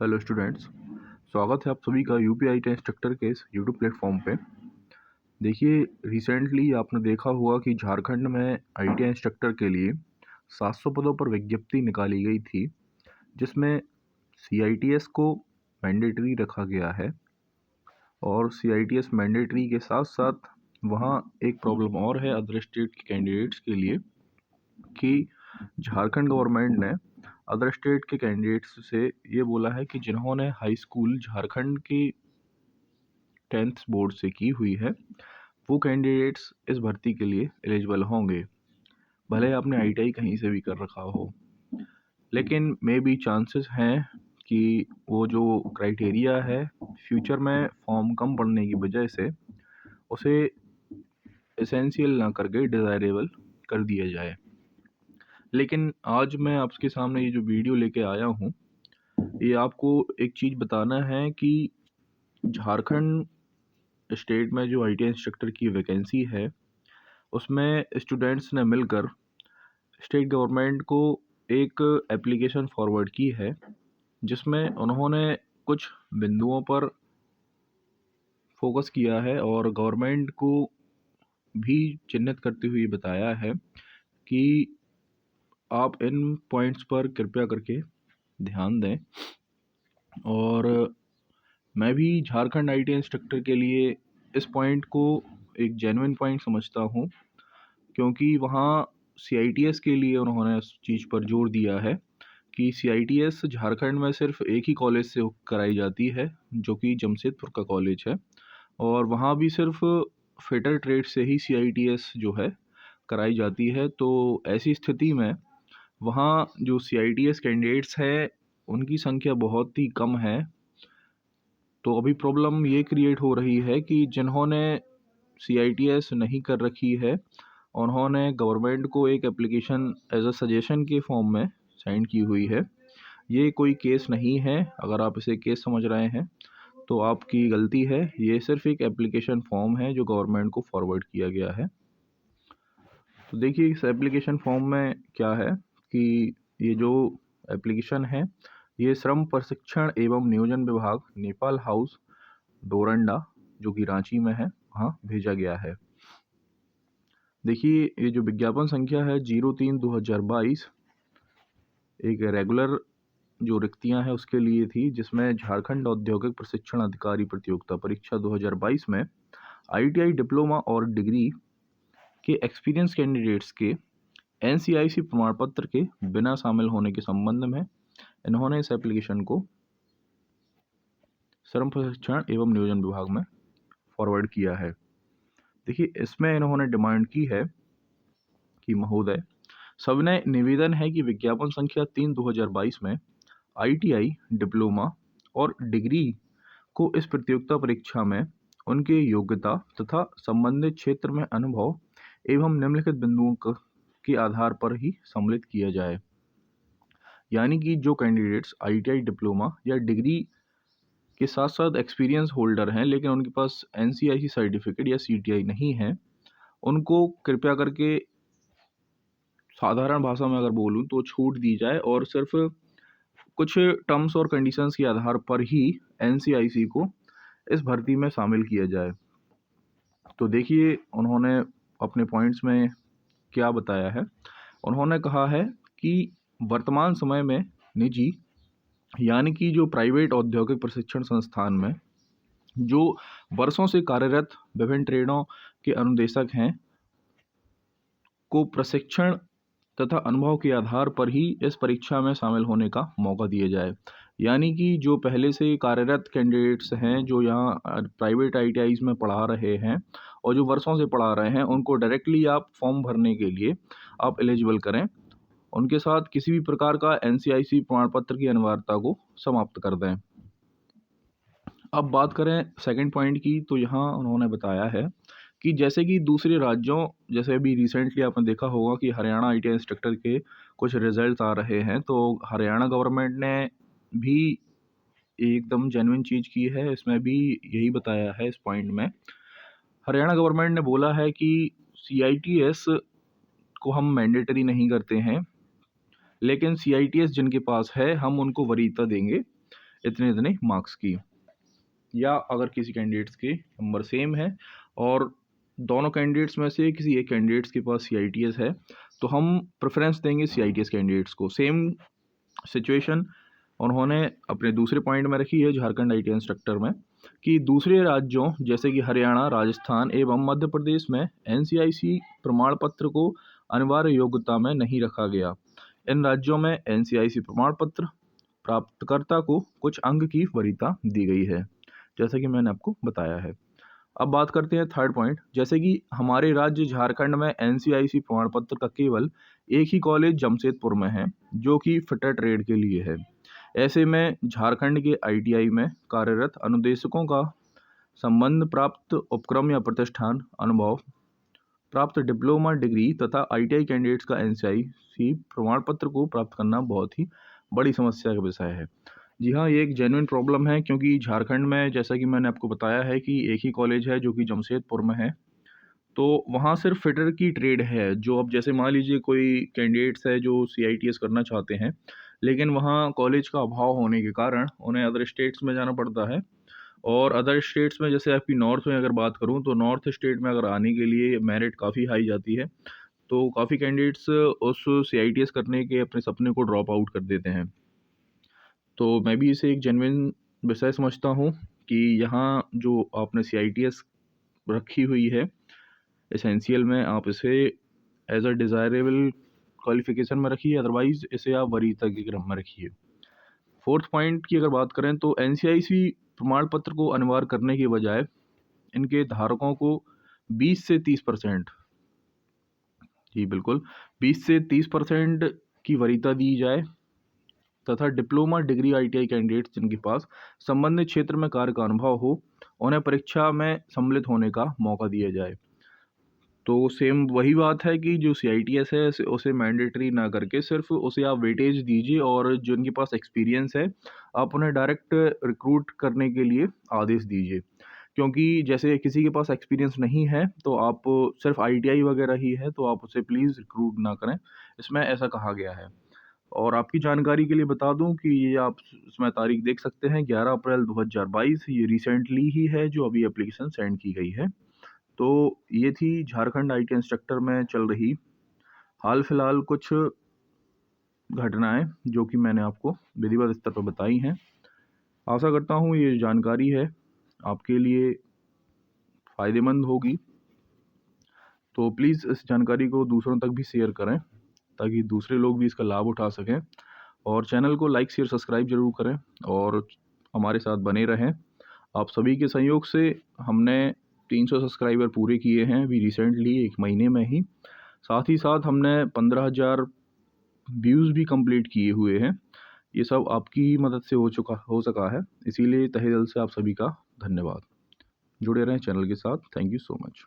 Hello students, स्वागत है आप सभी का यूपीआई इंस्ट्रक्टर के इस यूट्यूब प्लेटफॉर्म पे। देखिए, रिसेंटली आपने देखा हुआ कि झारखंड में आईटीआई इंस्ट्रक्टर के लिए 700 पदों पर विज्ञप्ति निकाली गई थी, जिसमें सीआईटीएस को मैंडेटरी रखा गया है। और सीआईटीएस मैंडेटरी के साथ साथ वहाँ एक प्रॉब्लम और है अदर स्टेट के कैंडिडेट्स के लिए कि झारखंड गवर्नमेंट ने अदर स्टेट के कैंडिडेट्स से ये बोला है कि जिन्होंने हाई स्कूल झारखंड की 10th बोर्ड से की हुई है, वो कैंडिडेट्स इस भर्ती के लिए एलिजिबल होंगे, भले आपने आईटीआई कहीं से भी कर रखा हो। लेकिन मे बी चांसेस हैं कि वो जो क्राइटेरिया है फ्यूचर में फॉर्म कम पड़ने की वजह से उसे एसेंशियल ना करके डिज़ायरेबल कर दिया जाए। लेकिन आज मैं आपके सामने ये जो वीडियो लेके आया हूँ, ये आपको एक चीज़ बताना है कि झारखंड स्टेट में जो आईटीआई इंस्ट्रक्टर की वैकेंसी है, उसमें स्टूडेंट्स ने मिलकर स्टेट गवर्नमेंट को एक एप्लीकेशन फॉरवर्ड की है, जिसमें उन्होंने कुछ बिंदुओं पर फोकस किया है और गवर्नमेंट को भी चिन्हित करते हुए बताया है कि आप इन पॉइंट्स पर कृपया करके ध्यान दें। और मैं भी झारखंड आईटीआई इंस्ट्रक्टर के लिए इस पॉइंट को एक जेन्युइन पॉइंट समझता हूँ, क्योंकि वहाँ सीआईटीएस के लिए उन्होंने इस चीज़ पर जोर दिया है कि सीआईटीएस झारखंड में सिर्फ एक ही कॉलेज से कराई जाती है, जो कि जमशेदपुर का कॉलेज है। और वहाँ भी सिर्फ फिटर ट्रेड से ही सीआईटीएस जो है कराई जाती है। तो ऐसी स्थिति में वहाँ जो सीआईटीएस कैंडिडेट्स हैं, उनकी संख्या बहुत ही कम है। तो अभी प्रॉब्लम ये क्रिएट हो रही है कि जिन्होंने सीआईटीएस नहीं कर रखी है, उन्होंने गवर्नमेंट को एक एप्लीकेशन एज अ सजेशन के फॉर्म में साइन की हुई है। ये कोई केस नहीं है, अगर आप इसे केस समझ रहे हैं तो आपकी गलती है। ये सिर्फ एक एप्लीकेशन फॉर्म है जो गवर्नमेंट को फॉरवर्ड किया गया है। तो देखिए, इस एप्लीकेशन फॉर्म में क्या है कि ये जो एप्लीकेशन है, ये श्रम प्रशिक्षण एवं नियोजन विभाग, नेपाल हाउस, डोरंडा, जो कि रांची में है, वहाँ भेजा गया है। देखिए, ये जो विज्ञापन संख्या है 03/2022 एक रेगुलर जो रिक्तियां हैं उसके लिए थी, जिसमें झारखंड औद्योगिक प्रशिक्षण अधिकारी प्रतियोगिता परीक्षा 2022 में आईटीआई डिप्लोमा और डिग्री के एक्सपीरियंस कैंडिडेट्स के एनसीआईसी प्रमाण पत्र के बिना शामिल होने के संबंध में इन्होंने इस एप्लीकेशन को श्रम प्रशिक्षण एवं नियोजन विभाग में फॉरवर्ड किया है। देखिए, इसमें इन्होंने डिमांड की है कि महोदय, सविनय निवेदन है कि विज्ञापन संख्या 3/2022 में आईटीआई डिप्लोमा और डिग्री को इस प्रतियोगिता परीक्षा में उनके योग्यता तथा संबंधित क्षेत्र में अनुभव एवं निम्नलिखित बिंदुओं के आधार पर ही सम्मिलित किया जाए। यानी कि जो कैंडिडेट्स आईटीआई डिप्लोमा या डिग्री के साथ साथ एक्सपीरियंस होल्डर हैं, लेकिन उनके पास एनसीआईसी सर्टिफिकेट या सीटीआई नहीं है, उनको कृपया करके, साधारण भाषा में अगर बोलूँ तो, छूट दी जाए और सिर्फ कुछ टर्म्स और कंडीशंस के आधार पर ही एनसीआईसी को इस भर्ती में शामिल किया जाए। तो देखिए, उन्होंने अपने पॉइंट्स में क्या बताया है। उन्होंने कहा है कि वर्तमान समय में निजी यानी कि जो प्राइवेट औद्योगिक प्रशिक्षण संस्थान में जो वर्षों से कार्यरत विभिन्न ट्रेडों के अनुदेशक हैं को प्रशिक्षण तथा अनुभव के आधार पर ही इस परीक्षा में शामिल होने का मौका दिया जाए। यानी कि जो पहले से कार्यरत कैंडिडेट्स हैं, जो यहाँ प्राइवेट आईटीआईज में पढ़ा रहे हैं और जो वर्षों से पढ़ा रहे हैं, उनको डायरेक्टली आप फॉर्म भरने के लिए आप एलिजिबल करें। उनके साथ किसी भी प्रकार का एनसीआईसी प्रमाण पत्र की अनिवार्यता को समाप्त कर दें। अब बात करें सेकंड पॉइंट की, तो यहाँ उन्होंने बताया है कि जैसे कि दूसरे राज्यों, जैसे अभी रिसेंटली आपने देखा होगा कि हरियाणा आईटीआई इंस्ट्रक्टर के कुछ रिजल्ट आ रहे हैं, तो हरियाणा गवर्नमेंट ने भी एकदम जेन्युइन चीज़ की है। इसमें भी यही बताया है। इस पॉइंट में हरियाणा गवर्नमेंट ने बोला है कि सीआईटीएस को हम मैंडेटरी नहीं करते हैं, लेकिन सीआईटीएस जिनके पास है हम उनको वरीयता देंगे। इतने इतने मार्क्स की, या अगर किसी कैंडिडेट्स के नंबर सेम है और दोनों कैंडिडेट्स में से किसी एक कैंडिडेट्स के पास CITS है तो हम प्रेफरेंस देंगे CITS कैंडिडेट्स को। सेम सिचुएशन उन्होंने अपने दूसरे पॉइंट में रखी है झारखंड IT इंस्ट्रक्टर में, कि दूसरे राज्यों जैसे कि हरियाणा, राजस्थान एवं मध्य प्रदेश में NCIC प्रमाण पत्र को अनिवार्य योग्यता में नहीं रखा गया। इन राज्यों में NCIC प्रमाण पत्र प्राप्तकर्ता को कुछ अंक की वरीयता दी गई है, जैसा कि मैंने आपको बताया है। अब बात करते हैं थर्ड पॉइंट, जैसे कि हमारे राज्य झारखंड में NCIC प्रमाण पत्र का केवल एक ही कॉलेज जमशेदपुर में है, जो कि फिटर ट्रेड के लिए है। ऐसे में झारखंड के ITI में कार्यरत अनुदेशकों का संबंध प्राप्त उपक्रम या प्रतिष्ठान, अनुभव प्राप्त डिप्लोमा डिग्री तथा ITI कैंडिडेट्स का NCIC प्रमाण पत्र को प्राप्त करना बहुत ही बड़ी समस्या का विषय है। जी हाँ, ये एक जेन्युइन प्रॉब्लम है, क्योंकि झारखंड में जैसा कि मैंने आपको बताया है कि एक ही कॉलेज है जो कि जमशेदपुर में है, तो वहाँ सिर्फ फिटर की ट्रेड है। जो अब जैसे मान लीजिए कोई कैंडिडेट्स है जो CITS करना चाहते हैं, लेकिन वहाँ कॉलेज का अभाव होने के कारण उन्हें अदर स्टेट्स में जाना पड़ता है। और अदर स्टेट्स में जैसे आपकी नॉर्थ में अगर बात करूँ तो नॉर्थ स्टेट में अगर आने के लिए मेरिट काफ़ी हाई जाती है, तो काफ़ी कैंडिडेट्स उस CITS करने के अपने सपने को ड्रॉप आउट कर देते हैं। तो मैं भी इसे एक जेन्युइन विषय समझता हूँ कि यहाँ जो आपने CITS रखी हुई है एसेंशियल में, आप इसे एज अ डिज़ायरेबल क्वालिफिकेशन में रखिए, अदरवाइज़ इसे आप वरीयता के क्रम में रखिए। फोर्थ पॉइंट की अगर बात करें तो NCIC प्रमाण पत्र को अनिवार्य करने के बजाय इनके धारकों को 20 से 30%, जी बिल्कुल 20 से 30% की वरीयता दी जाए तथा डिप्लोमा डिग्री ITI कैंडिडेट्स जिनके पास संबंधित क्षेत्र में कार्य का अनुभव हो, उन्हें परीक्षा में सम्मिलित होने का मौका दिया जाए। तो सेम वही बात है कि जो CITS है उसे मैंडेटरी ना करके सिर्फ उसे आप वेटेज दीजिए, और जिनके पास एक्सपीरियंस है आप उन्हें डायरेक्ट रिक्रूट करने के लिए आदेश दीजिए। क्योंकि जैसे किसी के पास एक्सपीरियंस नहीं है तो आप सिर्फ ITI वगैरह ही है तो आप उसे प्लीज़ रिक्रूट ना करें, इसमें ऐसा कहा गया है। और आपकी जानकारी के लिए बता दूं कि ये आप इसमें तारीख देख सकते हैं 11 अप्रैल 2022, ये रिसेंटली ही है जो अभी एप्लीकेशन सेंड की गई है। तो ये थी झारखंड IT इंस्ट्रक्टर में चल रही हाल फिलहाल कुछ घटनाएं जो कि मैंने आपको विधिवत स्तर पर बताई हैं। आशा करता हूँ ये जानकारी है आपके लिए फ़ायदेमंद होगी, तो प्लीज़ इस जानकारी को दूसरों तक भी शेयर करें ताकि दूसरे लोग भी इसका लाभ उठा सकें, और चैनल को लाइक शेयर सब्सक्राइब ज़रूर करें और हमारे साथ बने रहें। आप सभी के सहयोग से हमने 300 सब्सक्राइबर पूरे किए हैं अभी रिसेंटली 1 महीने में ही। साथ ही साथ हमने 15,000 व्यूज़ भी कंप्लीट किए हुए हैं। ये सब आपकी ही मदद से हो सका है, इसीलिए तहे दिल से आप सभी का धन्यवाद। जुड़े रहें चैनल के साथ। Thank you so much.